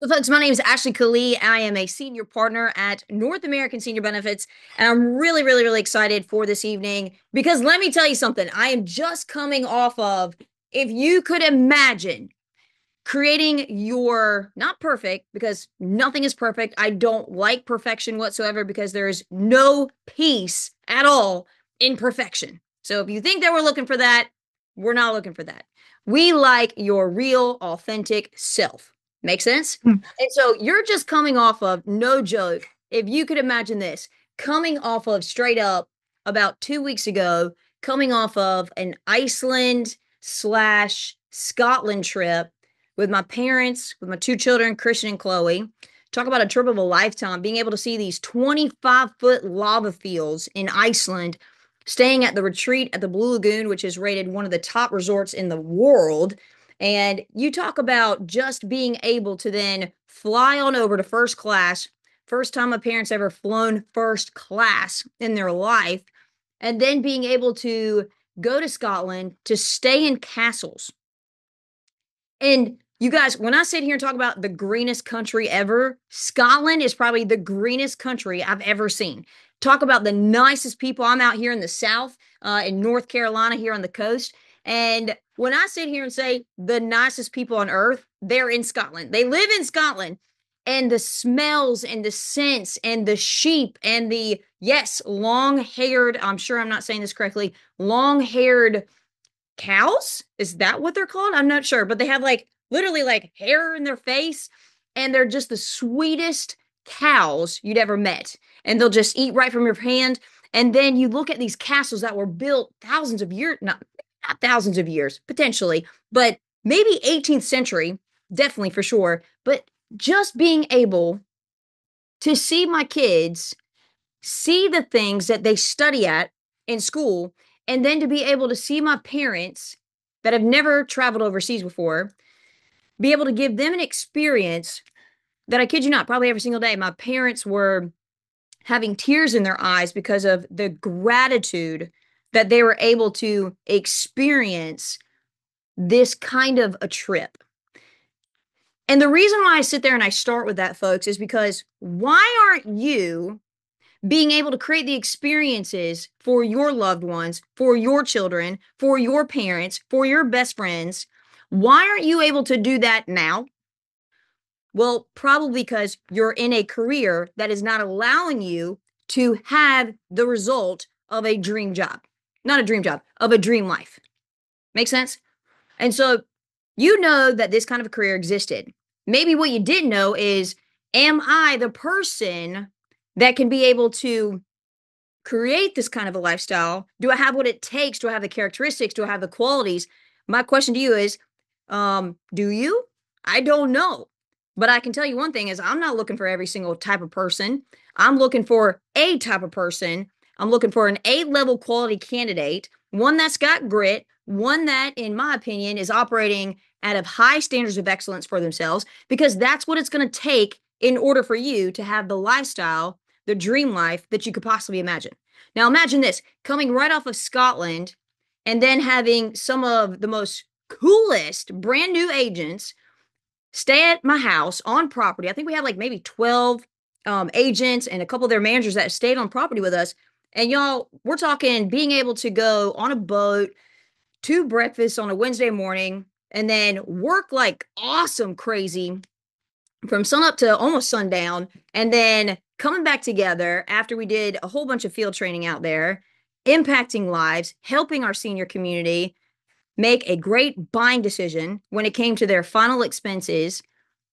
So, folks, my name is Ashley Kali. I am a senior partner at North American Senior Benefits, and I'm really, really, really excited for this evening because let me tell you something. I am just coming off of, if you could imagine creating your, not perfect, because nothing is perfect. I don't like perfection whatsoever because there is no peace at all in perfection. So, if you think that we're looking for that, we're not looking for that. We like your real, authentic self. Make sense? Hmm. And so you're just coming off of, no joke, if you could imagine this, coming off of straight up about 2 weeks ago, coming off of an Iceland slash Scotland trip with my parents, with my two children, Christian and Chloe. Talk about a trip of a lifetime, being able to see these 25-foot lava fields in Iceland, staying at the retreat at the Blue Lagoon, which is rated one of the top resorts in the world. And you talk about just being able to then fly on over to first class. First time my parents ever flown first class in their life. And then being able to go to Scotland to stay in castles. And you guys, when I sit here and talk about the greenest country ever, Scotland is probably the greenest country I've ever seen. Talk about the nicest people. I'm out here in the South, in North Carolina, here on the coast. And when I sit here and say the nicest people on earth, they're in Scotland. They live in Scotland. And the smells and the scents and the sheep and the, yes, long haired, I'm sure I'm not saying this correctly, long haired cows. Is that what they're called? I'm not sure, but they have like literally like hair in their face, and they're just the sweetest cows you'd ever met. And they'll just eat right from your hand. And then you look at these castles that were built thousands of years, not thousands of years, potentially, but maybe 18th century, definitely for sure. But just being able to see my kids see the things that they study at in school, and then to be able to see my parents that have never traveled overseas before, be able to give them an experience that, I kid you not, probably every single day, my parents were having tears in their eyes because of the gratitude that they were able to experience this kind of a trip. And the reason why I sit there and I start with that, folks, is because why aren't you being able to create the experiences for your loved ones, for your children, for your parents, for your best friends? Why aren't you able to do that now? Well, probably because you're in a career that is not allowing you to have the result of a dream job. Not a dream job, of a dream life. Make sense? And so you know that this kind of a career existed. Maybe what you didn't know is, am I the person that can be able to create this kind of a lifestyle? Do I have what it takes? Do I have the characteristics? Do I have the qualities? My question to you is, do you? I don't know. But I can tell you one thing is, I'm not looking for every single type of person. I'm looking for a type of person. I'm looking for an A-level quality candidate, one that's got grit, one that, in my opinion, is operating out of high standards of excellence for themselves, because that's what it's going to take in order for you to have the lifestyle, the dream life that you could possibly imagine. Now, imagine this, coming right off of Scotland and then having some of the most coolest brand new agents stay at my house on property. I think we had like maybe 12 agents and a couple of their managers that stayed on property with us. And y'all, we're talking being able to go on a boat to breakfast on a Wednesday morning and then work like awesome crazy from sun up to almost sundown, and then coming back together after we did a whole bunch of field training out there, impacting lives, helping our senior community make a great buying decision when it came to their final expenses.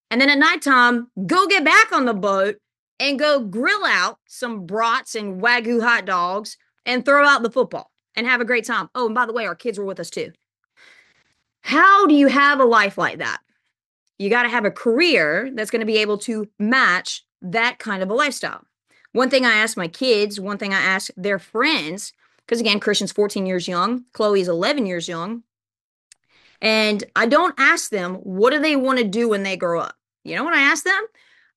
And then at nighttime, go get back on the boat and go grill out some brats and Wagyu hot dogs and throw out the football and have a great time. Oh, and by the way, our kids were with us too. How do you have a life like that? You got to have a career that's going to be able to match that kind of a lifestyle. One thing I ask my kids, one thing I ask their friends, because again, Christian's 14 years young, Chloe's 11 years young, and I don't ask them, what do they want to do when they grow up? You know what I ask them?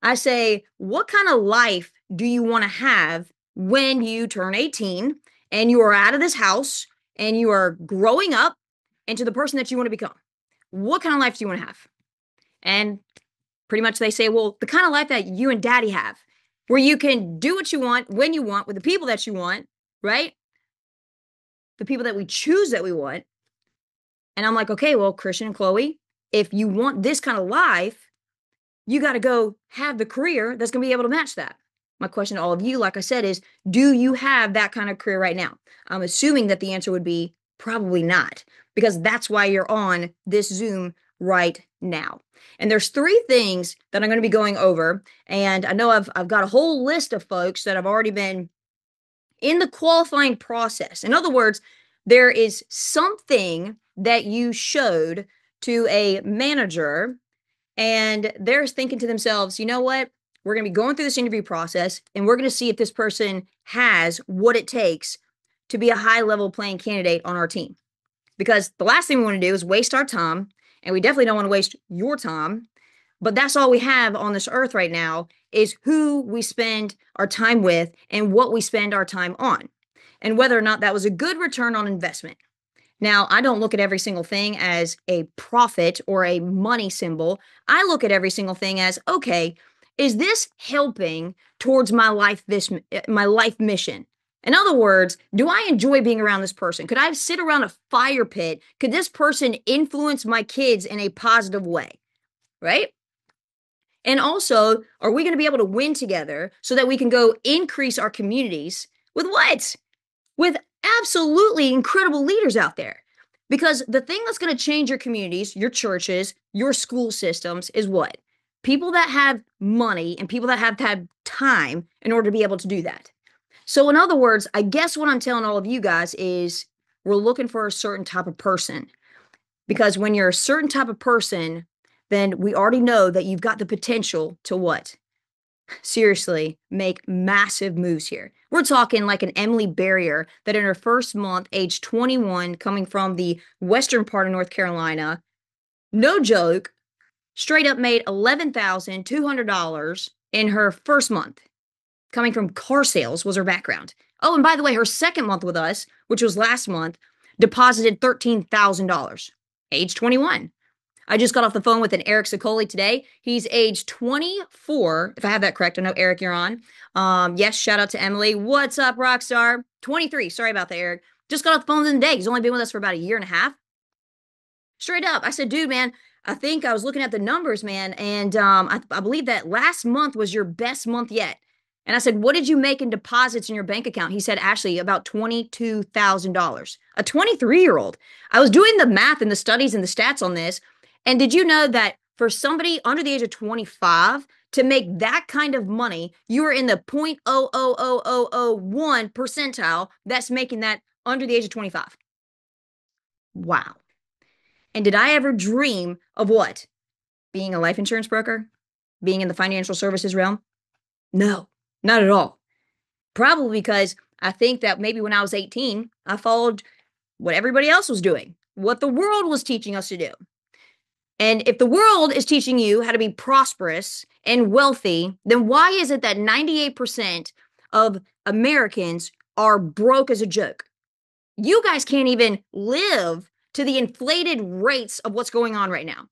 I say, what kind of life do you want to have when you turn 18 and you are out of this house and you are growing up into the person that you want to become? What kind of life do you want to have? And Pretty much they say, well, the kind of life that you and daddy have, where you can do what you want, when you want, with the people that you want, right? The people that we choose that we want. And I'm like, okay, well, Christian and Chloe, if you want this kind of life, you got to go have the career that's going to be able to match that. My question to all of you, like I said, is do you have that kind of career right now? I'm assuming that the answer would be probably not, because that's why you're on this Zoom right now. And there's three things that I'm going to be going over. And I know I've got a whole list of folks that have already been in the qualifying process. In other words, there is something that you showed to a manager and they're thinking to themselves, you know what? We're going to be going through this interview process and we're going to see if this person has what it takes to be a high level playing candidate on our team. Because the last thing we want to do is waste our time, and we definitely don't want to waste your time. But that's all we have on this earth right now is who we spend our time with and what we spend our time on, and whether or not that was a good return on investment. Now, I don't look at every single thing as a profit or a money symbol. I look at every single thing as, okay, is this helping towards my life mission? In other words, do I enjoy being around this person? Could I sit around a fire pit? Could this person influence my kids in a positive way? Right? And also, are we going to be able to win together so that we can go increase our communities with what? With absolutely incredible leaders out there. Because the thing that's going to change your communities, your churches, your school systems is what? People that have money and people that have had time in order to be able to do that. So in other words, I guess what I'm telling all of you guys is we're looking for a certain type of person. Because when you're a certain type of person, then we already know that you've got the potential to what? Seriously, make massive moves here. We're talking like an Emily Barrier that in her first month, age 21, coming from the western part of North Carolina, no joke, straight up made $11,200 in her first month. Coming from car sales was her background. Oh, and by the way, her second month with us, which was last month, deposited $13,000, age 21. I just got off the phone with an Eric Sicoli today. He's age 24, if I have that correct. I know, Eric, you're on. Yes, shout out to Emily. What's up, Rockstar? 23. Sorry about that, Eric. Just got off the phone with him today. He's only been with us for about a year and a half. Straight up. I said, dude, man, I think I was looking at the numbers, man, and I believe that last month was your best month yet. And I said, what did you make in deposits in your bank account? He said, Ashley, about $22,000. A 23-year-old. I was doing the math and the studies and the stats on this. And did you know that for somebody under the age of 25 to make that kind of money, you are in the 0.00001 percentile that's making that under the age of 25? Wow. And did I ever dream of what? Being a life insurance broker? Being in the financial services realm? No, not at all. Probably because I think that maybe when I was 18, I followed what everybody else was doing, what the world was teaching us to do. And if the world is teaching you how to be prosperous and wealthy, then why is it that 98% of Americans are broke as a joke? You guys can't even live to the inflated rates of what's going on right now.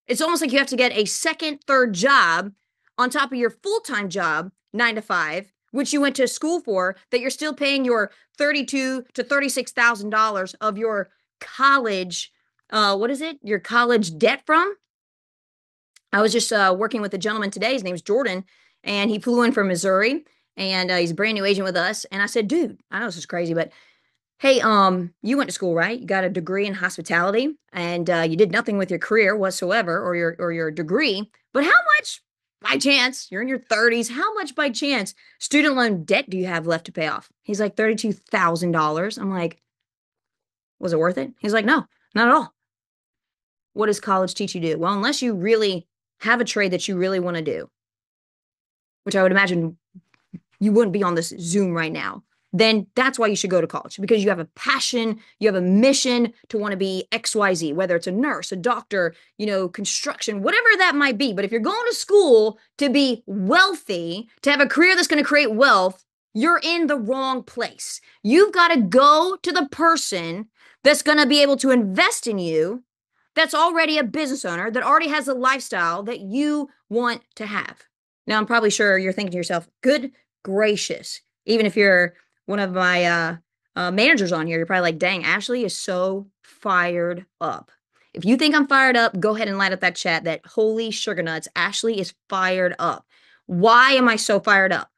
It's almost like you have to get a second, third job on top of your full-time job, 9 to 5, which you went to school for, that you're still paying your $32,000 to $36,000 of your college your college debt from. I was just working with a gentleman today. His name's Jordan, and he flew in from Missouri, and he's a brand new agent with us. And I said, dude, I know this is crazy, but hey, you went to school, right? You got a degree in hospitality, and you did nothing with your career whatsoever, or your degree. But how much, by chance, you're in your 30s, how much by chance student loan debt do you have left to pay off? He's like, $32,000. I'm like, was it worth it? He's like, no, not at all. What does college teach you to do? Well, unless you really have a trade that you really want to do, which I would imagine you wouldn't be on this Zoom right now, then that's why you should go to college, because you have a passion, you have a mission to want to be XYZ, whether it's a nurse, a doctor, construction, whatever that might be. But if you're going to school to be wealthy, to have a career that's going to create wealth, you're in the wrong place. You've got to go to the person that's going to be able to invest in you that's already a business owner that already has a lifestyle that you want to have. Now, I'm probably sure you're thinking to yourself, good gracious. Even if you're one of my managers on here, you're probably like, dang, Ashley is so fired up. If you think I'm fired up, go ahead and light up that chat that holy sugar nuts, Ashley is fired up. Why am I so fired up?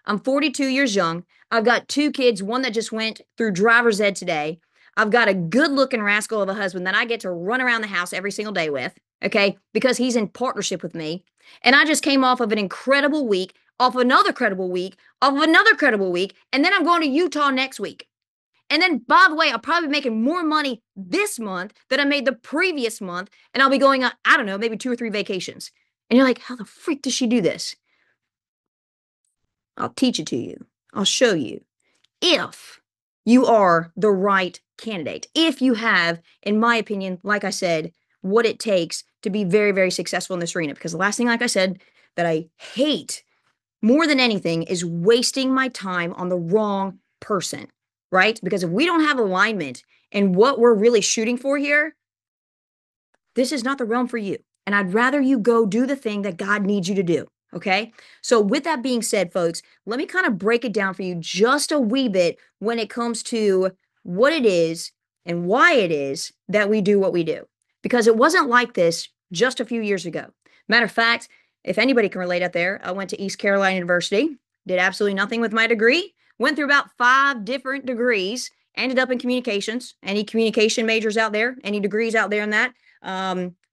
I'm 42 years young. I've got two kids, one that just went through driver's ed today. I've got a good looking rascal of a husband that I get to run around the house every single day with, okay, because he's in partnership with me. And I just came off of an incredible week, off of another credible week, off of another credible week. And then I'm going to Utah next week. And then, by the way, I'll probably be making more money this month than I made the previous month. And I'll be going on, I don't know, maybe 2 or 3 vacations. And you're like, how the freak does she do this? I'll teach it to you. I'll show you. If you are the right candidate, if you have, in my opinion, like I said, what it takes to be very, very successful in this arena. Because the last thing, like I said, that I hate more than anything is wasting my time on the wrong person, right? Because if we don't have alignment in what we're really shooting for here, this is not the realm for you. And I'd rather you go do the thing that God needs you to do. Okay. So, with that being said, folks, let me kind of break it down for you just a wee bit when it comes to what it is and why it is that we do what we do. Because it wasn't like this just a few years ago. Matter of fact, if anybody can relate out there, I went to East Carolina University, did absolutely nothing with my degree, went through about 5 different degrees, ended up in communications. Any communication majors out there, any degrees out there in that?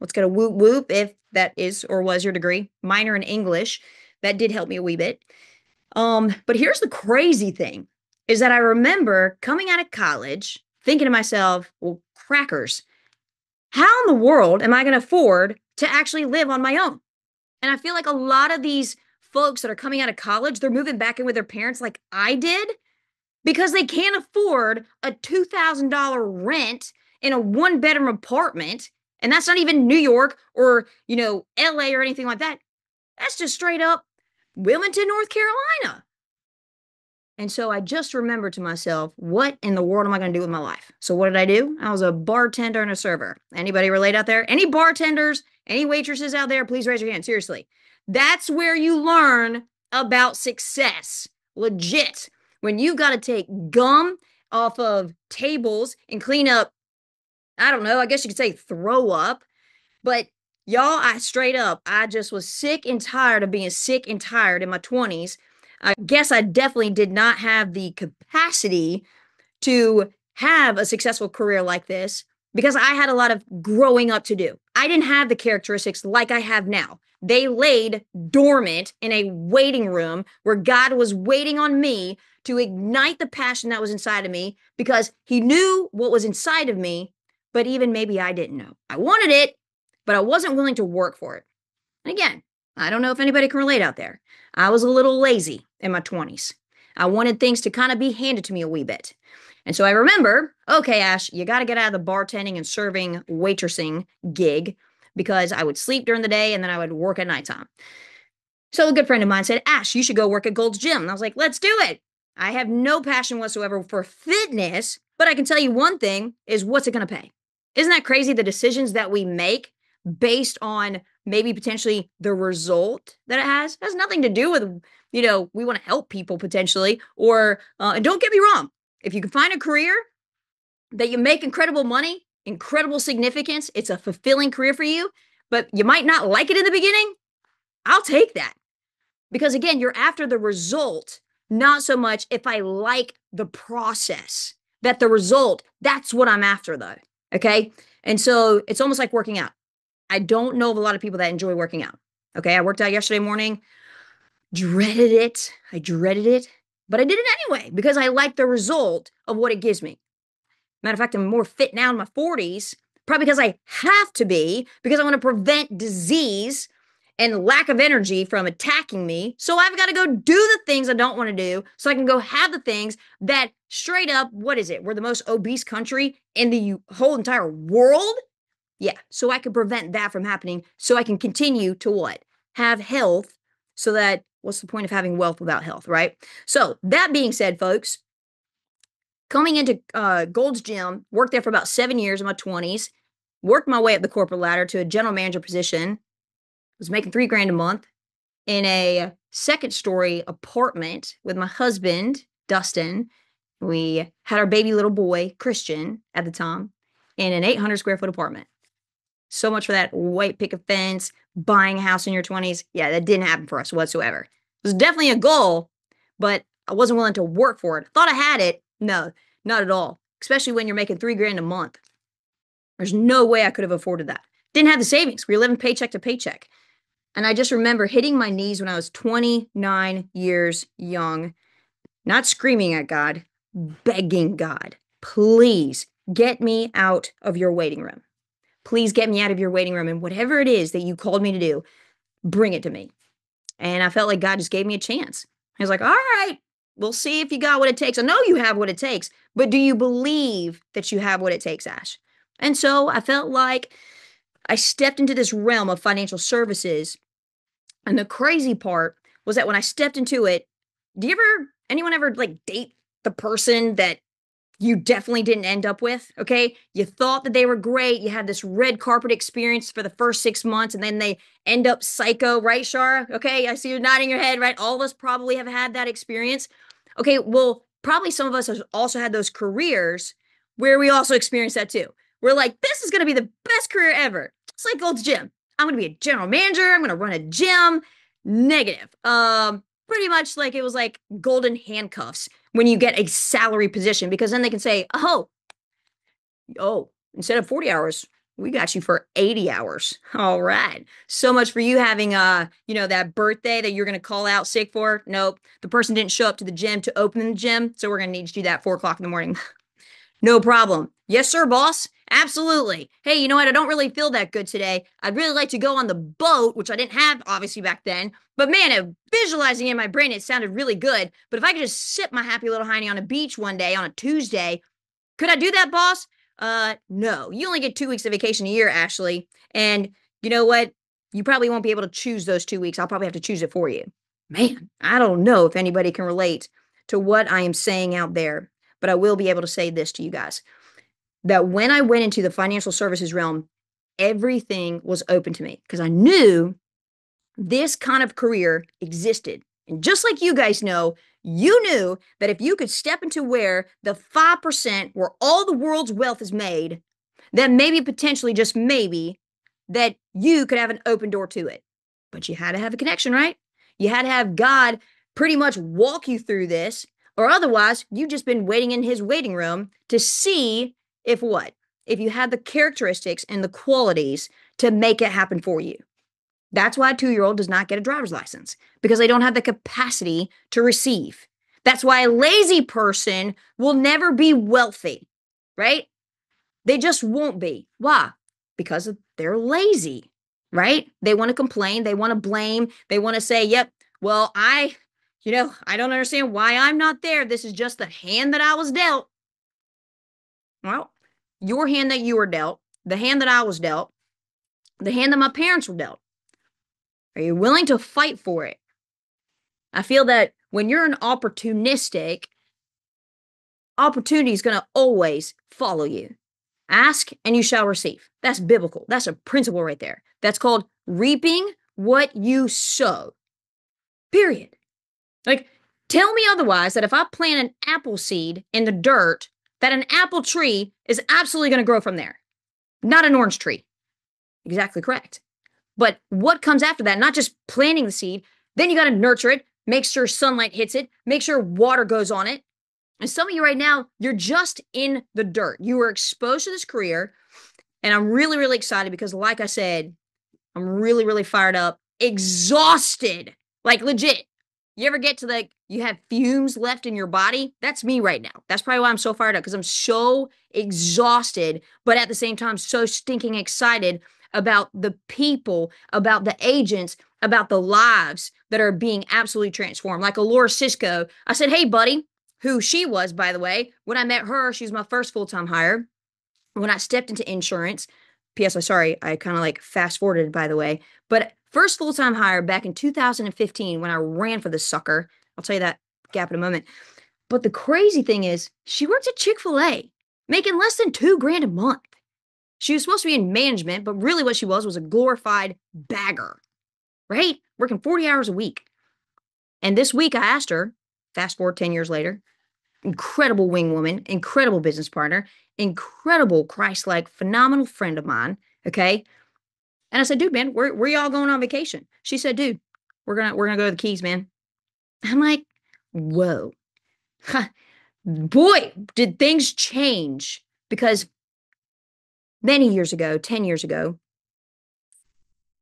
Let's get a whoop whoop if that is or was your degree. Minor in English. That did help me a wee bit. But here's the crazy thing is that I remember coming out of college thinking to myself, well, crackers, how in the world am I going to afford to actually live on my own? And I feel like a lot of these folks that are coming out of college, they're moving back in with their parents like I did because they can't afford a $2,000 rent in a 1-bedroom apartment. And that's not even New York or, LA or anything like that. That's just straight up Wilmington, North Carolina. And so I just remembered to myself, what in the world am I going to do with my life? So what did I do? I was a bartender and a server. Anybody relate out there? Any bartenders, any waitresses out there? Please raise your hand. Seriously. That's where you learn about success. Legit. When you got to take gum off of tables and clean up, I don't know, I guess you could say throw up. But y'all, I just was sick and tired of being sick and tired in my 20s. I guess I definitely did not have the capacity to have a successful career like this because I had a lot of growing up to do. I didn't have the characteristics like I have now. They laid dormant in a waiting room where God was waiting on me to ignite the passion that was inside of me because he knew what was inside of me, but even maybe I didn't know. I wanted it, but I wasn't willing to work for it. And again, I don't know if anybody can relate out there. I was a little lazy in my 20s. I wanted things to kind of be handed to me a wee bit. And so I remember, okay, Ash, you got to get out of the bartending and serving waitressing gig because I would sleep during the day and then I would work at nighttime. So a good friend of mine said, Ash, you should go work at Gold's Gym. And I was like, let's do it. I have no passion whatsoever for fitness, but I can tell you one thing is what's it going to pay? Isn't that crazy? The decisions that we make based on maybe potentially the result that it has nothing to do with, we want to help people potentially, or, and don't get me wrong, if you can find a career that you make incredible money, incredible significance, it's a fulfilling career for you, but you might not like it in the beginning, I'll take that. Because again, you're after the result, not so much if I like the process, that the result, that's what I'm after though. Okay. And so it's almost like working out. I don't know of a lot of people that enjoy working out. Okay. I worked out yesterday morning, dreaded it. I dreaded it, but I did it anyway because I like the result of what it gives me. Matter of fact, I'm more fit now in my 40s, probably because I have to be, because I want to prevent disease and lack of energy from attacking me. So I've got to go do the things I don't want to do so I can go have the things that straight up, what is it? We're the most obese country in the whole entire world. Yeah. So I can prevent that from happening so I can continue to what? Have health so that what's the point of having wealth without health, right? So that being said, folks, coming into Gold's Gym, worked there for about 7 years in my 20s. worked my way up the corporate ladder to a general manager position, was making 3 grand a month in a second story apartment with my husband, Dustin. We had our baby little boy, Christian, at the time, in an 800 square foot apartment. So much for that white picket fence, buying a house in your 20s. Yeah, that didn't happen for us whatsoever. It was definitely a goal, but I wasn't willing to work for it. Thought I had it. No, not at all. Especially when you're making 3 grand a month. There's no way I could have afforded that. Didn't have the savings. We were living paycheck to paycheck. And I just remember hitting my knees when I was 29 years young, not screaming at God, begging God, please get me out of your waiting room. Please get me out of your waiting room. And whatever it is that you called me to do, bring it to me. And I felt like God just gave me a chance. He was like, all right, we'll see if you got what it takes. I know you have what it takes, but do you believe that you have what it takes, Ash? And so I felt like I stepped into this realm of financial services. And the crazy part was that when I stepped into it, anyone ever like date the person that you definitely didn't end up with? Okay. You thought that they were great. You had this red carpet experience for the first 6 months and then they end up psycho, right, Shara? Okay. I see you nodding your head, right? All of us probably have had that experience. Okay. Well, probably some of us have also had those careers where we also experienced that too. We're like, this is going to be the best career ever. It's like Gold's Gym. I'm going to be a general manager. I'm going to run a gym. Negative. Pretty much like it was like golden handcuffs when you get a salary position, because then they can say, oh, instead of 40 hours, we got you for 80 hours. All right. So much for you having that birthday that you're going to call out sick for. Nope. The person didn't show up to the gym to open the gym. So we're going to need to do that 4 o'clock in the morning. No problem. Yes, sir, boss. Absolutely. Hey, you know what? I don't really feel that good today. I'd really like to go on the boat, which I didn't have obviously back then. But man, visualizing in my brain, it sounded really good. But if I could just sit my happy little hiney on a beach one day on a Tuesday, could I do that, boss? No. You only get 2 weeks of vacation a year, Ashley. And you know what? You probably won't be able to choose those 2 weeks. I'll probably have to choose it for you. Man, I don't know if anybody can relate to what I am saying out there. But I will be able to say this to you guys, that when I went into the financial services realm, everything was open to me because I knew this kind of career existed. And just like you guys know, you knew that if you could step into where the 5% where all the world's wealth is made, then maybe potentially, just maybe, that you could have an open door to it. But you had to have a connection, right? You had to have God pretty much walk you through this. Or otherwise, you've just been waiting in his waiting room to see if what? If you had the characteristics and the qualities to make it happen for you. That's why a 2-year-old does not get a driver's license, because they don't have the capacity to receive. That's why a lazy person will never be wealthy, right? They just won't be. Why? Because they're lazy, right? They want to complain. They want to blame. They want to say, yep, well, I don't understand why I'm not there. This is just the hand that I was dealt. Well, your hand that you were dealt, the hand that I was dealt, the hand that my parents were dealt. Are you willing to fight for it? I feel that when you're an opportunistic, opportunity is going to always follow you. Ask and you shall receive. That's biblical. That's a principle right there. That's called reaping what you sow. Period. Like, tell me otherwise that if I plant an apple seed in the dirt, that an apple tree is absolutely going to grow from there. Not an orange tree. Exactly correct. But what comes after that? Not just planting the seed, then you got to nurture it, make sure sunlight hits it, make sure water goes on it. And some of you right now, you're just in the dirt. You were exposed to this career. And I'm really, really excited because, like I said, I'm really, really fired up, exhausted, like legit. You ever get to you have fumes left in your body? That's me right now. That's probably why I'm so fired up, because I'm so exhausted, but at the same time, so stinking excited about the people, about the agents, about the lives that are being absolutely transformed. Like Alora Cisco, I said, hey, buddy, who she was, by the way. When I met her, she was my first full-time hire. When I stepped into insurance, P.S. I'm sorry, I kind of fast forwarded, by the way, but first full-time hire back in 2015 when I ran for the sucker. I'll tell you that gap in a moment. But the crazy thing is, she worked at Chick-fil-A, making less than $2,000 a month. She was supposed to be in management, but really what she was a glorified bagger, right? Working 40 hours a week. And this week I asked her, fast forward 10 years later, incredible wing woman, incredible business partner, incredible Christ-like, phenomenal friend of mine. Okay. And I said, dude, man, where y'all going on vacation? She said, dude, we're gonna go to the Keys, man. I'm like, whoa. Boy, did things change because many years ago, 10 years ago,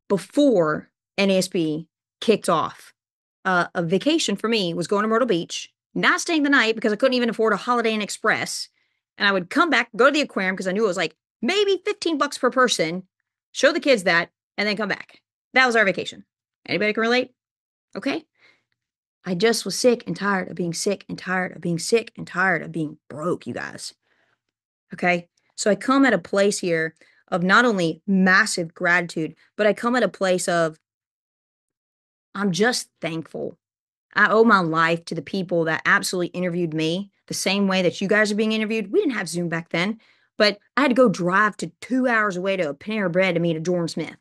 before NASB kicked off, a vacation for me was going to Myrtle Beach, not staying the night because I couldn't even afford a Holiday Inn Express. And I would come back, go to the aquarium because I knew it was like maybe $15 per person, show the kids that, and then come back. That was our vacation. Anybody can relate? Okay. I just was sick and tired of being sick and tired of being sick and tired of being broke, you guys. Okay. So I come at a place here of not only massive gratitude, but I come at a place of I'm just thankful. I owe my life to the people that absolutely interviewed me the same way that you guys are being interviewed. We didn't have Zoom back then, but I had to go drive to 2 hours away to a Panera Bread to meet a Jordan Smith.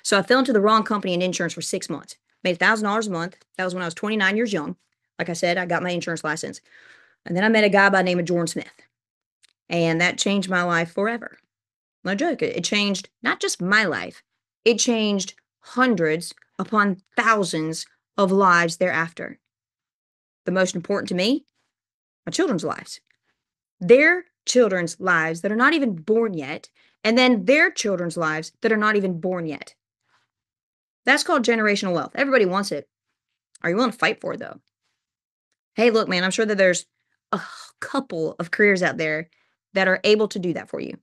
So I fell into the wrong company in insurance for 6 months. Made $1,000 a month. That was when I was 29 years young. Like I said, I got my insurance license. And then I met a guy by the name of Jordan Smith. And that changed my life forever. No joke. It changed not just my life, it changed hundreds upon thousands of lives thereafter. The most important to me, my children's lives. Their children's lives that are not even born yet, and then their children's lives that are not even born yet. That's called generational wealth. Everybody wants it. Are you willing to fight for it, though? Hey, look, man, I'm sure that there's a couple of careers out there that are able to do that for you.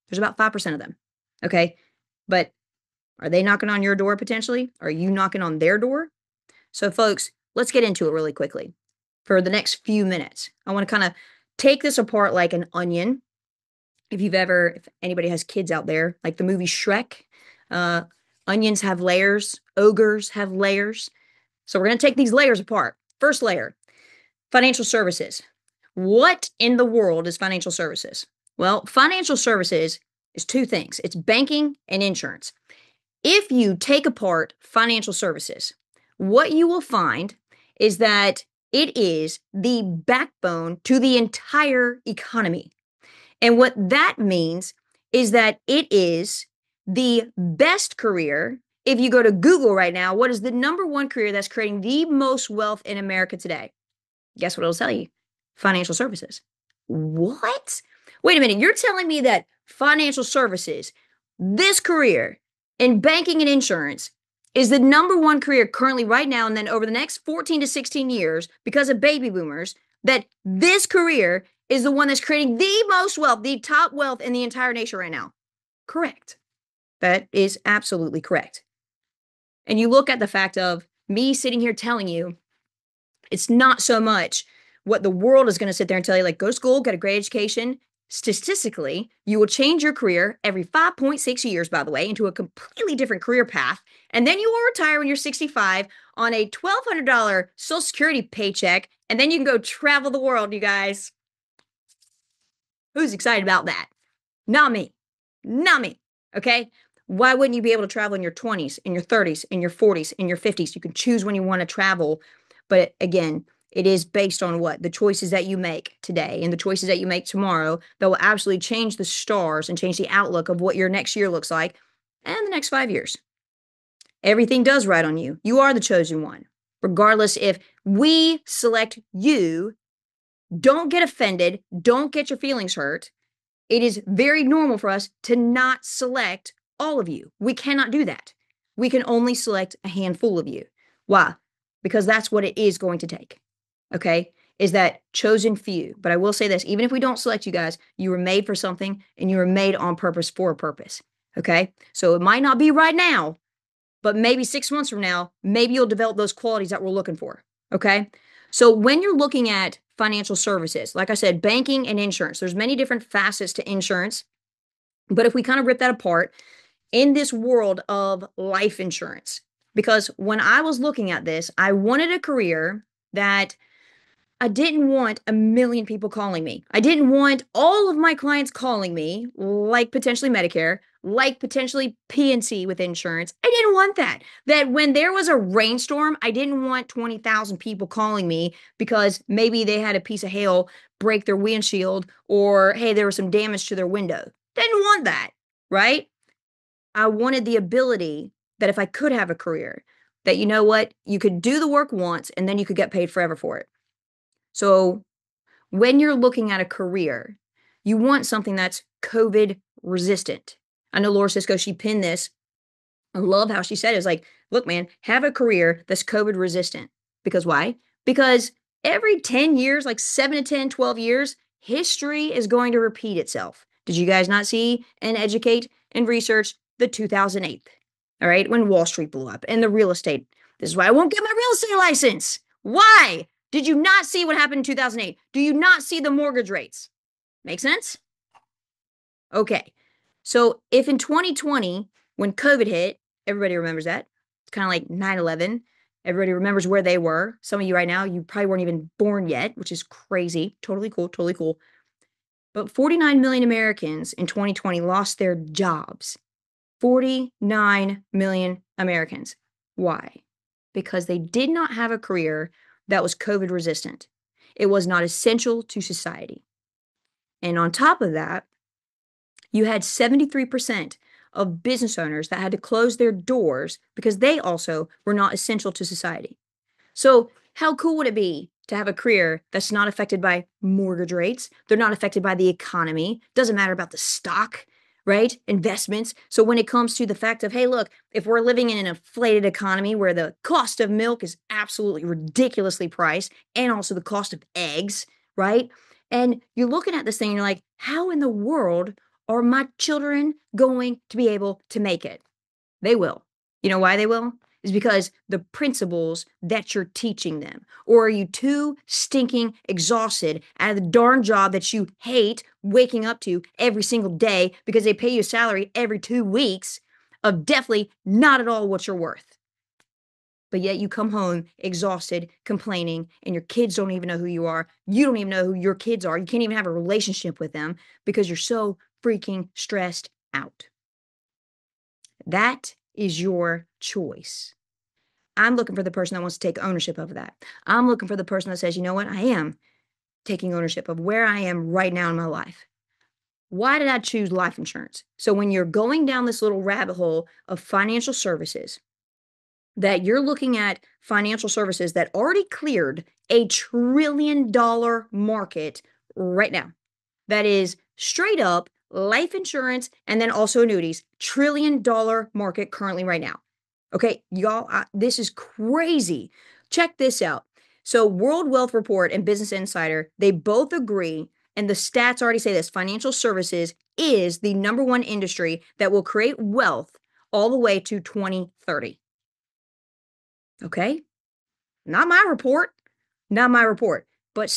There's about 5% of them. Okay. But are they knocking on your door potentially? Are you knocking on their door? So, folks, let's get into it really quickly. For the next few minutes, I want to kind of take this apart like an onion. If anybody has kids out there, like the movie Shrek, uh, onions have layers, ogres have layers. So we're going to take these layers apart. First layer, financial services. What in the world is financial services? Well, financial services is two things. It's banking and insurance. If you take apart financial services, what you will find is that it is the backbone to the entire economy. And what that means is that it is the best career. If you go to Google right now, what is the number one career that's creating the most wealth in America today? Guess what it'll tell you? Financial services. What? Wait a minute. You're telling me that financial services, this career in banking and insurance, is the number one career currently right now, and then over the next 14 to 16 years, because of baby boomers, that this career is the one that's creating the most wealth, the top wealth in the entire nation right now? Correct. That is absolutely correct. And you look at the fact of me sitting here telling you, it's not so much what the world is going to sit there and tell you, like, go to school, get a great education. Statistically, you will change your career every 5.6 years, by the way, into a completely different career path. And then you will retire when you're 65 on a $1,200 Social Security paycheck. And then you can go travel the world, you guys. Who's excited about that? Not me. Not me. Okay. Why wouldn't you be able to travel in your 20s, in your 30s, in your 40s, in your 50s? You can choose when you want to travel. But again, it is based on what? The choices that you make today and the choices that you make tomorrow that will absolutely change the stars and change the outlook of what your next year looks like and the next 5 years. Everything does right on you. You are the chosen one. Regardless if we select you, don't get offended. Don't get your feelings hurt. It is very normal for us to not select all of you. We cannot do that. We can only select a handful of you. Why? Because that's what it is going to take. Okay? Is that chosen few. But I will say this, even if we don't select you guys, you were made for something and you were made on purpose for a purpose. Okay? So it might not be right now, but maybe 6 months from now, maybe you'll develop those qualities that we're looking for. Okay? So when you're looking at financial services, like I said, banking and insurance, there's many different facets to insurance. But if we kind of rip that apart in this world of life insurance, because when I was looking at this, I wanted a career that I didn't want a million people calling me. I didn't want all of my clients calling me, like potentially Medicare, like potentially PNC with insurance. I didn't want that. That when there was a rainstorm, I didn't want 20,000 people calling me because maybe they had a piece of hail break their windshield or, hey, there was some damage to their window. Didn't want that, right? I wanted the ability that if I could have a career, that you know what, you could do the work once and then you could get paid forever for it. So when you're looking at a career, you want something that's COVID resistant. I know Laura Cisco, she pinned this. I love how she said it. It's like, look, man, have a career that's COVID resistant. Because why? Because every 10 years, like 7 to 10, 12 years, history is going to repeat itself. Did you guys not see and educate and research the 2008? All right, when Wall Street blew up and the real estate. This is why I won't get my real estate license. Why? Did you not see what happened in 2008? Do you not see the mortgage rates? Make sense? Okay. So if in 2020, when COVID hit, everybody remembers that. It's kind of like 9/11. Everybody remembers where they were. Some of you right now, you probably weren't even born yet, which is crazy. Totally cool. Totally cool. But 49 million Americans in 2020 lost their jobs. 49 million Americans. Why? Because they did not have a career that was COVID resistant. It was not essential to society. And on top of that, you had 73% of business owners that had to close their doors because they also were not essential to society. So, how cool would it be to have a career that's not affected by mortgage rates? They're not affected by the economy. Doesn't matter about the stock, right? Investments. So, when it comes to the fact of, hey, look, if we're living in an inflated economy where the cost of milk is absolutely ridiculously priced and also the cost of eggs, right? And you're looking at this thing and you're like, how in the world are my children going to be able to make it? They will. You know why they will? Is because the principles that you're teaching them. Or are you too stinking exhausted out of the darn job that you hate waking up to every single day because they pay you a salary every 2 weeks of definitely not at all what you're worth? But yet you come home exhausted, complaining, and your kids don't even know who you are. You don't even know who your kids are. You can't even have a relationship with them because you're so freaking stressed out. That is your choice. I'm looking for the person that wants to take ownership of that. I'm looking for the person that says, you know what? I am taking ownership of where I am right now in my life. Why did I choose life insurance? So when you're going down this little rabbit hole of financial services, that you're looking at financial services that already cleared $1 trillion market right now. That is straight up life insurance and then also annuities, $1 trillion market currently right now. Okay, y'all, this is crazy. Check this out. So, World Wealth Report and Business Insider, they both agree, and the stats already say this financial services is the number one industry that will create wealth all the way to 2030. Okay, not my report, not my report. But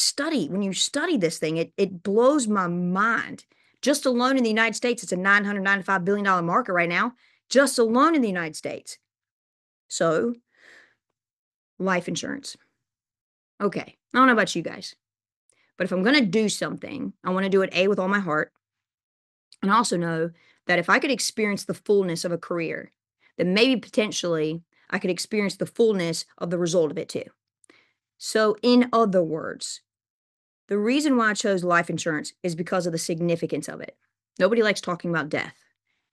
when you study this thing, it blows my mind. Just alone in the United States, it's a $995 billion market right now, just alone in the United States. So, life insurance. Okay, I don't know about you guys, but if I'm going to do something, I want to do it A, with all my heart. And I also know that if I could experience the fullness of a career, then maybe potentially I could experience the fullness of the result of it too. So, in other words, the reason why I chose life insurance is because of the significance of it. Nobody likes talking about death.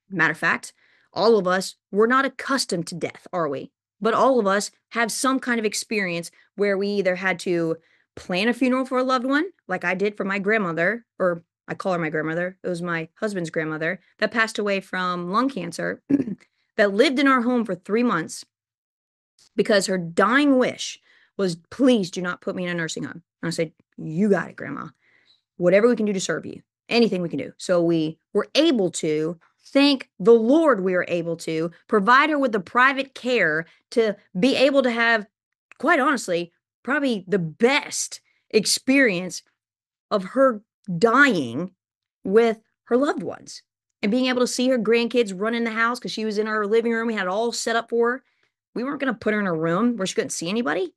Matter of fact, all of us, we're not accustomed to death, are we? But all of us have some kind of experience where we either had to plan a funeral for a loved one, like I did for my grandmother, or I call her my grandmother. It was my husband's grandmother that passed away from lung cancer, that lived in our home for 3 months because her dying wish was, please do not put me in a nursing home. And I said, you got it, Grandma. Whatever we can do to serve you, anything we can do. So we were able to, thank the Lord, we were able to provide her with the private care to be able to have, quite honestly, probably the best experience of her dying with her loved ones and being able to see her grandkids run in the house because she was in our living room. We had it all set up for her. We weren't going to put her in a room where she couldn't see anybody.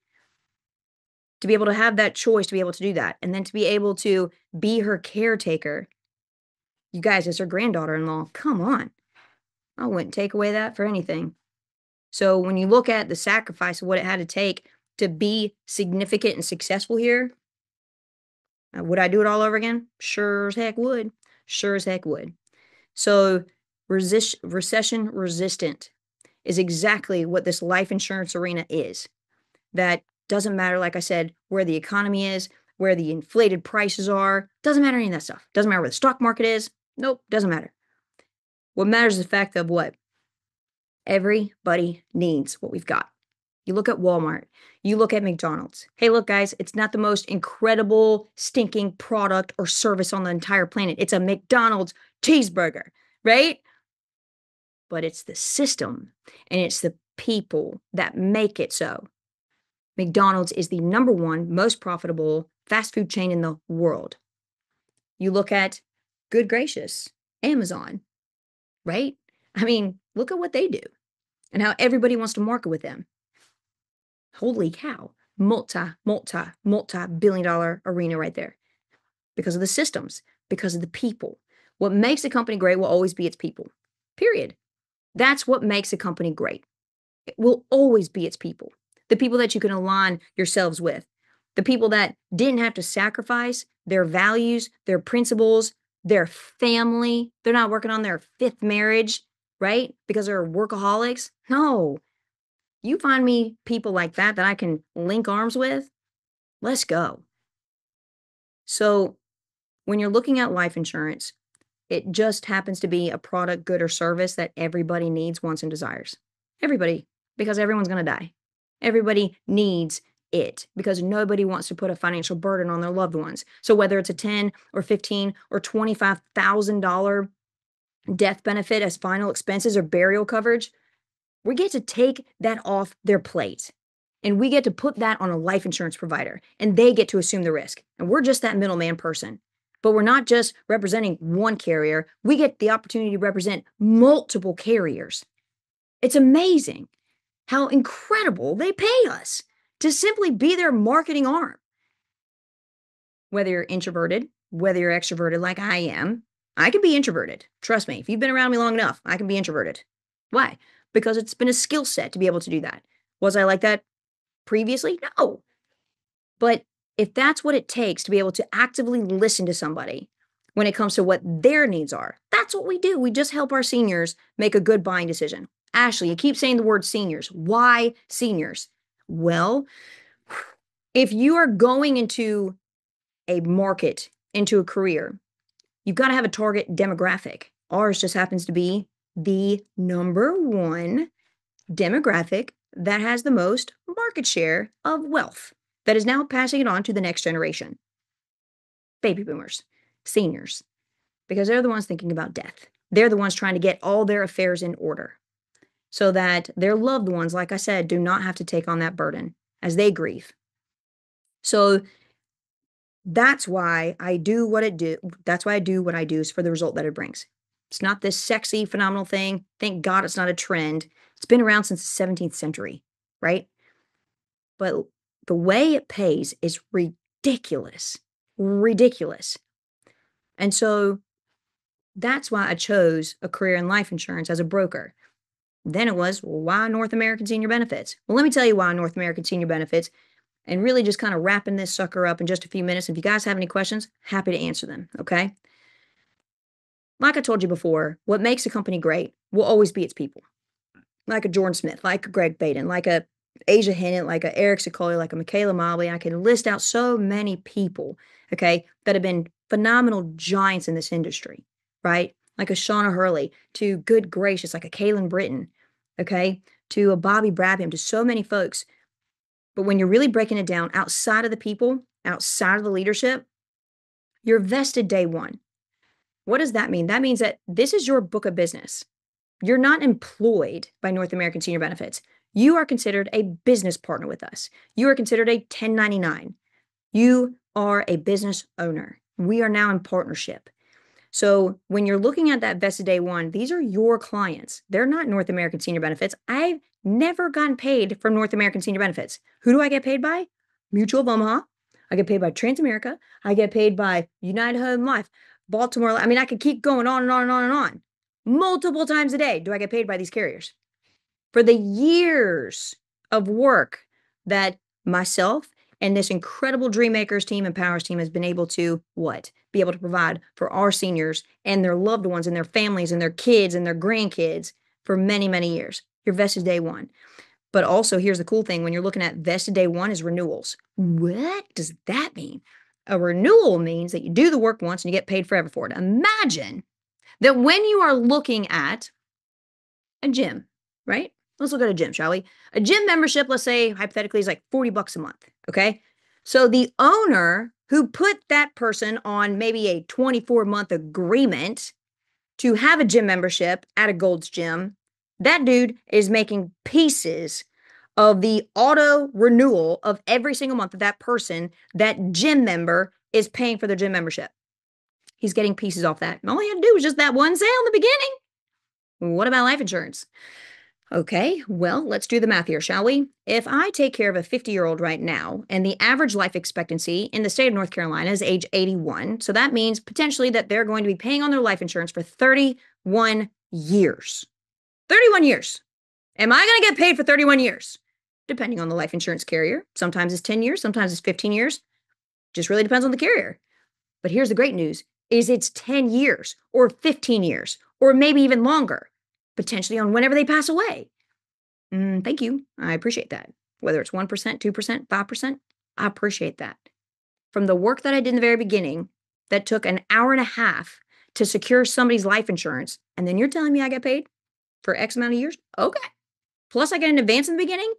to be able to have that choice, to be able to do that, and then to be able to be her caretaker. You guys, as her granddaughter-in-law, come on. I wouldn't take away that for anything. So when you look at the sacrifice of what it had to take to be significant and successful here, would I do it all over again? Sure as heck would. Sure as heck would. So recession resistant is exactly what this life insurance arena is. That doesn't matter, like I said, where the economy is, where the inflated prices are. Doesn't matter any of that stuff. Doesn't matter where the stock market is. Nope, doesn't matter. What matters is the fact of what? Everybody needs what we've got. You look at Walmart, you look at McDonald's. Hey, look, guys, it's not the most incredible, stinking product or service on the entire planet. It's a McDonald's cheeseburger, right? But it's the system and it's the people that make it so. McDonald's is the number one most profitable fast food chain in the world. You look at, good gracious, Amazon, right? I mean, look at what they do and how everybody wants to market with them. Holy cow, multi-billion-dollar arena right there. Because of the systems, because of the people. What makes a company great will always be its people, period. That's what makes a company great. It will always be its people. The people that you can align yourselves with. The people that didn't have to sacrifice their values, their principles, their family. They're not working on their fifth marriage, right? Because they're workaholics. No. You find me people like that I can link arms with, let's go. So when you're looking at life insurance, it just happens to be a product, good, or service that everybody needs, wants, and desires. Everybody, because everyone's going to die. Everybody needs it because nobody wants to put a financial burden on their loved ones. So whether it's a $10 or $15 or $25,000 death benefit as final expenses or burial coverage, we get to take that off their plate and we get to put that on a life insurance provider and they get to assume the risk. And we're just that middleman person. But we're not just representing one carrier. We get the opportunity to represent multiple carriers. It's amazing how incredible they pay us to simply be their marketing arm. Whether you're introverted, whether you're extroverted like I am, I can be introverted. Trust me, if you've been around me long enough, I can be introverted. Why? Because it's been a skill set to be able to do that. Was I like that previously? No. But if that's what it takes to be able to actively listen to somebody when it comes to what their needs are, that's what we do. We just help our seniors make a good buying decision. Ashley, you keep saying the word seniors. Why seniors? Well, if you are going into a market, into a career, you've got to have a target demographic. Ours just happens to be the number one demographic that has the most market share of wealth that is now passing it on to the next generation. Baby boomers, seniors, because they're the ones thinking about death. They're the ones trying to get all their affairs in order so that their loved ones, like I said, do not have to take on that burden as they grieve. So that's why I do what I do. That's why I do what I do, is for the result that it brings. It's not this sexy, phenomenal thing. Thank God it's not a trend. It's been around since the 17th century, right? But the way it pays is ridiculous, ridiculous. And so that's why I chose a career in life insurance as a broker. Then it was, well, why North American Senior Benefits? Well, let me tell you why North American Senior Benefits, and really just kind of wrapping this sucker up in just a few minutes. If you guys have any questions, happy to answer them, okay? Like I told you before, what makes a company great will always be its people. Like a Jordan Smith, like a Greg Baden, like a Asia Hennett, like a Eric Sicoli, like a Michaela Mobley. I can list out so many people, okay, that have been phenomenal giants in this industry, right? Like a Shauna Hurley, to good gracious, like a Kaylin Britton, okay, to a Bobby Brabham, to so many folks. But when you're really breaking it down outside of the people, outside of the leadership, you're vested day one. What does that mean? That means that this is your book of business. You're not employed by North American Senior Benefits. You are considered a business partner with us. You are considered a 1099. You are a business owner. We are now in partnership. So when you're looking at that vested day one, these are your clients. They're not North American Senior Benefits. I've never gotten paid from North American Senior Benefits. Who do I get paid by? Mutual of Omaha. I get paid by Transamerica. I get paid by United Home Life, Baltimore. I mean, I could keep going on and on and on and on. Multiple times a day do I get paid by these carriers for the years of work that myself and this incredible Dreammakers team and Powers team has been able to what? Be able to provide for our seniors and their loved ones and their families and their kids and their grandkids for many, many years. You're vested day one. But also, here's the cool thing when you're looking at vested day one is renewals. What does that mean? A renewal means that you do the work once and you get paid forever for it. Imagine that when you are looking at a gym, right? Let's look at a gym, shall we? A gym membership, let's say hypothetically, is like $40 a month. Okay. So the owner who put that person on maybe a 24-month agreement to have a gym membership at a Gold's Gym, that dude is making pieces of the auto renewal of every single month of that person, that gym member is paying for their gym membership. He's getting pieces off that. And all he had to do was just that one sale in the beginning. What about life insurance? Okay, well, let's do the math here, shall we? If I take care of a 50-year-old right now, and the average life expectancy in the state of North Carolina is age 81, so that means potentially that they're going to be paying on their life insurance for 31 years. 31 years. Am I going to get paid for 31 years? Depending on the life insurance carrier. Sometimes it's 10 years, sometimes it's 15 years. Just really depends on the carrier. But here's the great news, is it's 10 years or 15 years or maybe even longer, potentially on whenever they pass away. Thank you. I appreciate that. Whether it's 1%, 2%, 5%, I appreciate that. From the work that I did in the very beginning, that took an hour and a half to secure somebody's life insurance, and then you're telling me I get paid for X amount of years? Okay. Plus I get an advance in the beginning?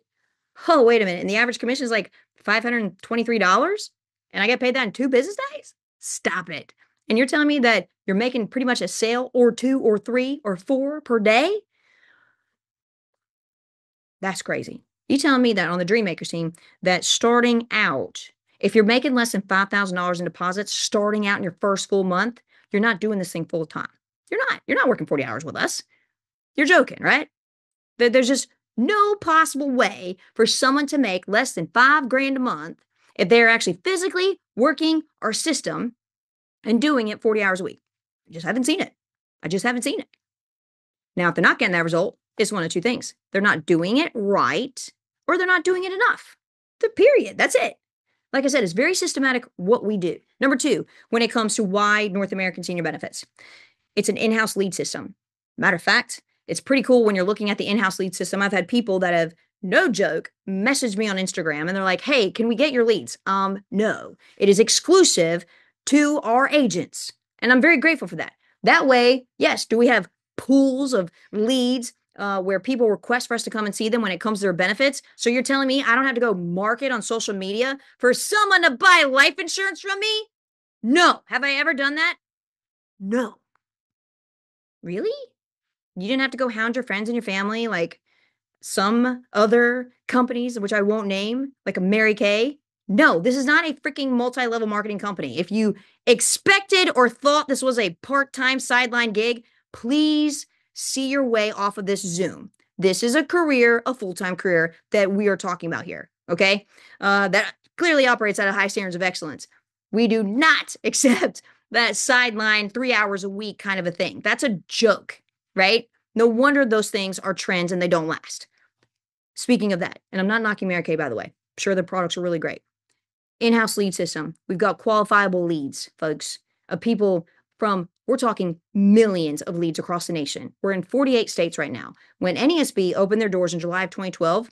Oh, wait a minute. And the average commission is like $523? And I get paid that in 2 business days? Stop it. And you're telling me that you're making pretty much a sale or 2 or 3 or 4 per day? That's crazy. You telling me that on the Dreammakers team, that starting out, if you're making less than $5,000 in deposits, starting out in your first full month, you're not doing this thing full time. You're not working 40 hours with us. You're joking, right? There's just no possible way for someone to make less than $5,000 a month if they're actually physically working our system and doing it 40 hours a week. I just haven't seen it. I just haven't seen it. Now, if they're not getting that result, it's one of 2 things. They're not doing it right, or they're not doing it enough. The period. That's it. Like I said, it's very systematic what we do. Number 2, when it comes to why North American Senior Benefits, it's an in-house lead system. Matter of fact, it's pretty cool when you're looking at the in-house lead system. I've had people that have, no joke, messaged me on Instagram and they're like, hey, can we get your leads? No, it is exclusive to our agents. And I'm very grateful for that. That way, yes, do we have pools of leads where people request for us to come and see them when it comes to their benefits? So you're telling me I don't have to go market on social media for someone to buy life insurance from me? No. Have I ever done that? No. Really? You didn't have to go hound your friends and your family like some other companies, which I won't name, like a Mary Kay? No, this is not a freaking multi-level marketing company. If you expected or thought this was a part-time sideline gig, please see your way off of this Zoom. This is a career, a full-time career that we are talking about here, okay? That clearly operates at a high standards of excellence. We do not accept that sideline 3 hours a week kind of a thing. That's a joke, right? No wonder those things are trends and they don't last. Speaking of that, and I'm not knocking Mary Kay, by the way. I'm sure the products are really great. In-house lead system. We've got qualifiable leads, folks, of people from, we're talking millions of leads across the nation. We're in 48 states right now. When NESB opened their doors in July of 2012,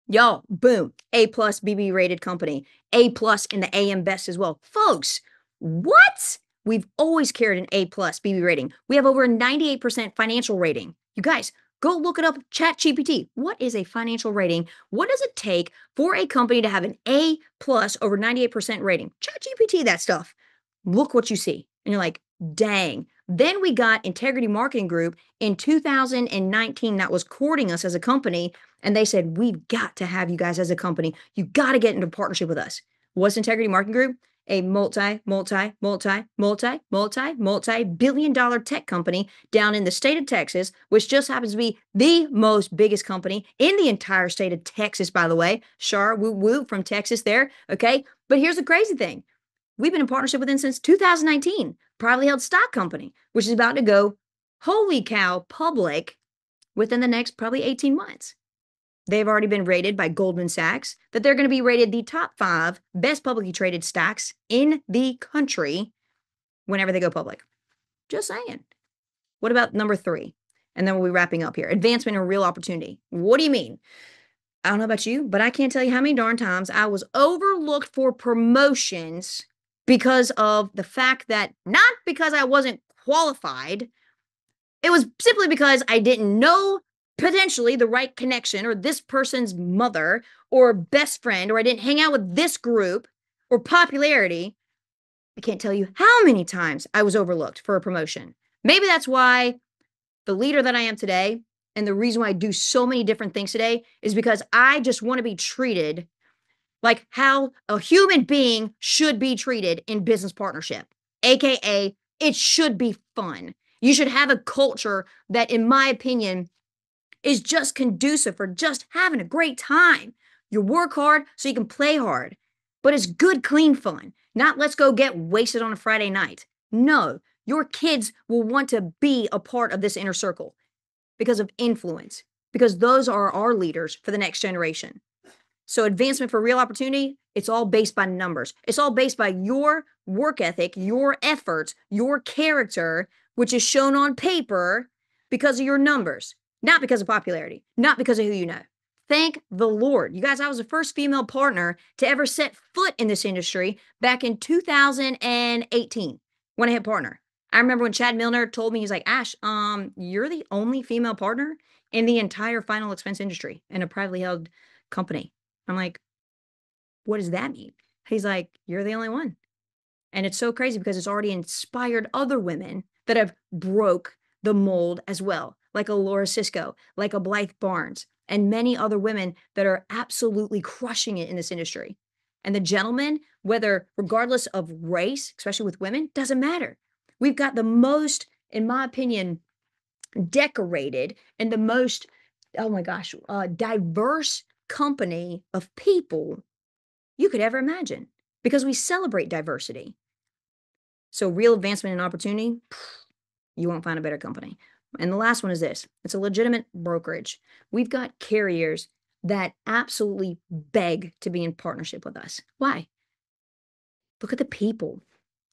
y'all, boom, A+ BB rated company, A+ in the AM Best as well. Folks, what? We've always carried an A+ BB rating. We have over a 98% financial rating. You guys, go look it up, ChatGPT. What is a financial rating? What does it take for a company to have an A+ over 98% rating? ChatGPT that stuff. Look what you see. And you're like, dang. Then we got Integrity Marketing Group in 2019 that was courting us as a company. And they said, we've got to have you guys as a company. You got to get into partnership with us. What's Integrity Marketing Group? a multi-billion-dollar tech company down in the state of Texas, which just happens to be the most biggest company in the entire state of Texas, by the way. Shar, woo woo from Texas there. Okay. But here's the crazy thing. We've been in partnership with them since 2019, privately held stock company, which is about to go, holy cow, public within the next probably 18 months. They've already been rated by Goldman Sachs that they're going to be rated the top 5 best publicly traded stocks in the country whenever they go public. Just saying. What about number 3? And then we'll be wrapping up here. Advancement and real opportunity. What do you mean? I don't know about you, but I can't tell you how many darn times I was overlooked for promotions because of the fact that, not because I wasn't qualified, it was simply because I didn't know potentially the right connection or this person's mother or best friend, or I didn't hang out with this group or popularity. I can't tell you how many times I was overlooked for a promotion. Maybe that's why the leader that I am today and the reason why I do so many different things today is because I just want to be treated like how a human being should be treated in business partnership, AKA it should be fun. You should have a culture that, in my opinion, is just conducive for just having a great time. You work hard so you can play hard, but it's good, clean fun, not let's go get wasted on a Friday night. No, your kids will want to be a part of this inner circle because of influence, because those are our leaders for the next generation. So advancement for real opportunity, it's all based by numbers. It's all based by your work ethic, your efforts, your character, which is shown on paper because of your numbers, not because of popularity, not because of who you know. Thank the Lord. You guys, I was the first female partner to ever set foot in this industry back in 2018 when I hit partner. I remember when Chad Milner told me, he's like, Ash, you're the only female partner in the entire final expense industry in a privately held company. I'm like, what does that mean? He's like, you're the only one. And it's so crazy because it's already inspired other women that have broke the mold as well, like a Laura Cisco, like a Blythe Barnes, and many other women that are absolutely crushing it in this industry. And the gentlemen, whether regardless of race, especially with women, doesn't matter. We've got the most, in my opinion, decorated and the most, oh my gosh, diverse company of people you could ever imagine because we celebrate diversity. So real advancement and opportunity, you won't find a better company. And the last one is this. It's a legitimate brokerage. We've got carriers that absolutely beg to be in partnership with us. Why? Look at the people.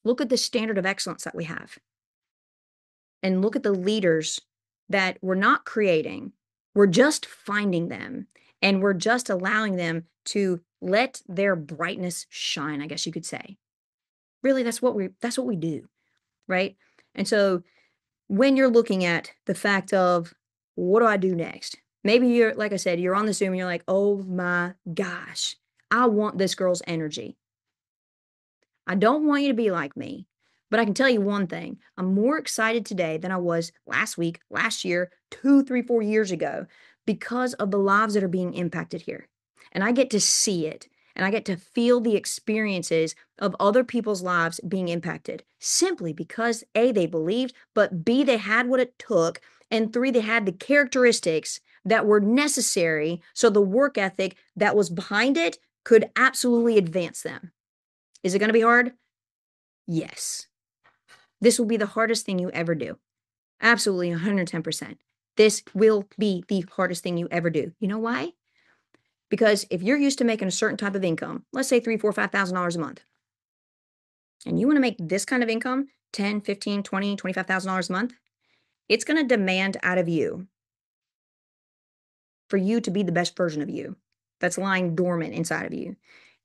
Look at the standard of excellence that we have. And look at the leaders that we're not creating. We're just finding them. And we're just allowing them to let their brightness shine, I guess you could say. Really, that's what we do, right? And so when you're looking at the fact of what do I do next? Maybe you're, like I said, you're on the Zoom and you're like, oh my gosh, I want this girl's energy. I don't want you to be like me, but I can tell you one thing. I'm more excited today than I was last week, last year, 2, 3, 4 years ago because of the lives that are being impacted here. And I get to see it and I get to feel the experiences of other people's lives being impacted simply because A, they believed, but B, they had what it took, and 3, they had the characteristics that were necessary so the work ethic that was behind it could absolutely advance them. Is it going to be hard? Yes. This will be the hardest thing you ever do. Absolutely 110%. This will be the hardest thing you ever do. You know why? Because if you're used to making a certain type of income, let's say $3,000, $4,000, $5,000 a month, and you want to make this kind of income, $10,000, $15,000, $20,000, $25,000 a month, it's going to demand out of you for you to be the best version of you that's lying dormant inside of you.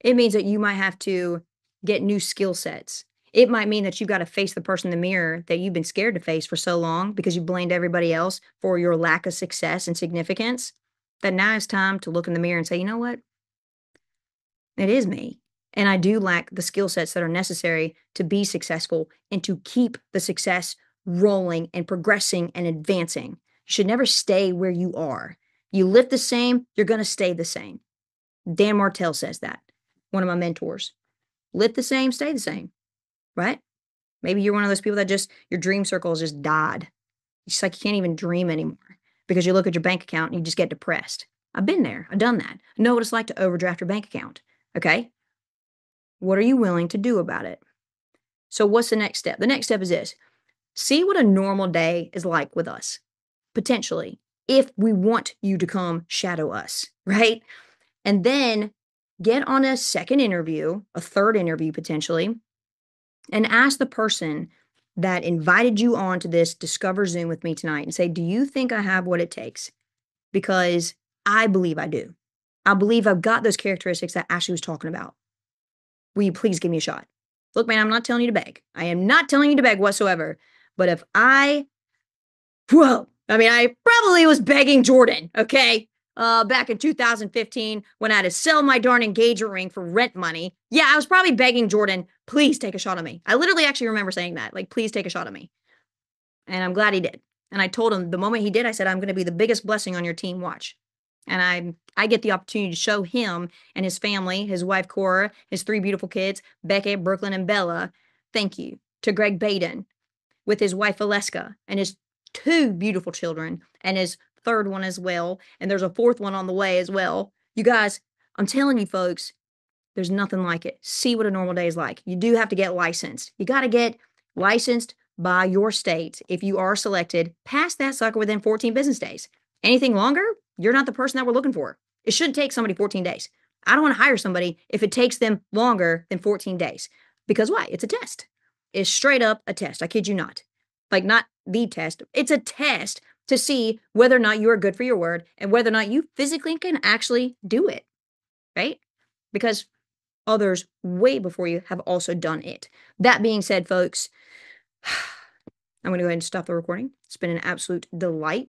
It means that you might have to get new skill sets. It might mean that you've got to face the person in the mirror that you've been scared to face for so long because you blamed everybody else for your lack of success and significance, that now it's time to look in the mirror and say, you know what? It is me. And I do lack the skill sets that are necessary to be successful and to keep the success rolling and progressing and advancing. You should never stay where you are. You live the same, you're going to stay the same. Dan Martell says that, one of my mentors. Lit the same, stay the same, right? Maybe you're one of those people that just, your dream circle has just died. It's just like you can't even dream anymore because you look at your bank account and you just get depressed. I've been there. I've done that. I know what it's like to overdraft your bank account. Okay. What are you willing to do about it? So, what's the next step? The next step is this: see what a normal day is like with us, potentially, if we want you to come shadow us, right? And then get on a second interview, a third interview potentially, and ask the person that invited you on to this Discover Zoom with me tonight and say, do you think I have what it takes? Because I believe I do. I believe I've got those characteristics that Ashley was talking about. Will you please give me a shot? Look, man, I'm not telling you to beg. I am not telling you to beg whatsoever. But if I probably was begging Jordan, okay? Back in 2015 when I had to sell my darn engagement ring for rent money. Yeah, I was probably begging Jordan, please take a shot at me. I literally actually remember saying that, like, please take a shot at me. And I'm glad he did. And I told him the moment he did, I said, I'm going to be the biggest blessing on your team. Watch. And I get the opportunity to show him and his family, his wife Cora, his three beautiful kids, Beckett, Brooklyn, and Bella. Thank you to Greg Baden with his wife Valeska and his two beautiful children and his third one as well. And there's a fourth one on the way as well. You guys, I'm telling you folks, there's nothing like it. See what a normal day is like. You do have to get licensed. You got to get licensed by your state. If you are selected, pass that sucker within 14 business days. Anything longer, you're not the person that we're looking for. It should take somebody 14 days. I don't want to hire somebody if it takes them longer than 14 days. Because why? It's a test. It's straight up a test. I kid you not. Like, not the test. It's a test to see whether or not you are good for your word and whether or not you physically can actually do it. Right? Because others way before you have also done it. That being said, folks, I'm going to go ahead and stop the recording. It's been an absolute delight.